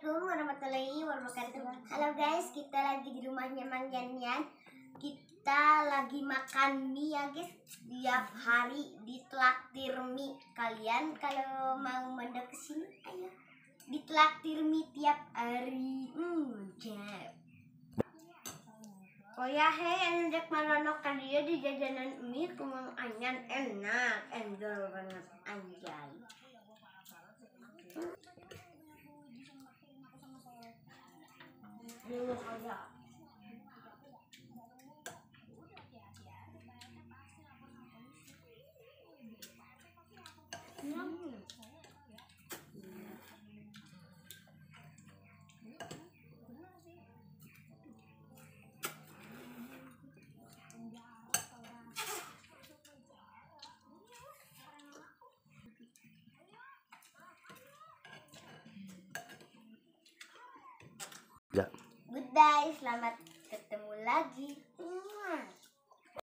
Assalamualaikum warahmatullahi wabarakatuh. Halo guys, kita lagi di rumahnya Mang Yan. Kita lagi makan mie ya guys. Tiap hari ditraktir mie. Kalian kalau mau mendek kesini, ayo ditraktir mie tiap hari. Oh ya hendak manonok dia di jajanan mie kumang anyan enak, endol banget anjay. Dulu aja. Ya. Goodbye, selamat ketemu lagi.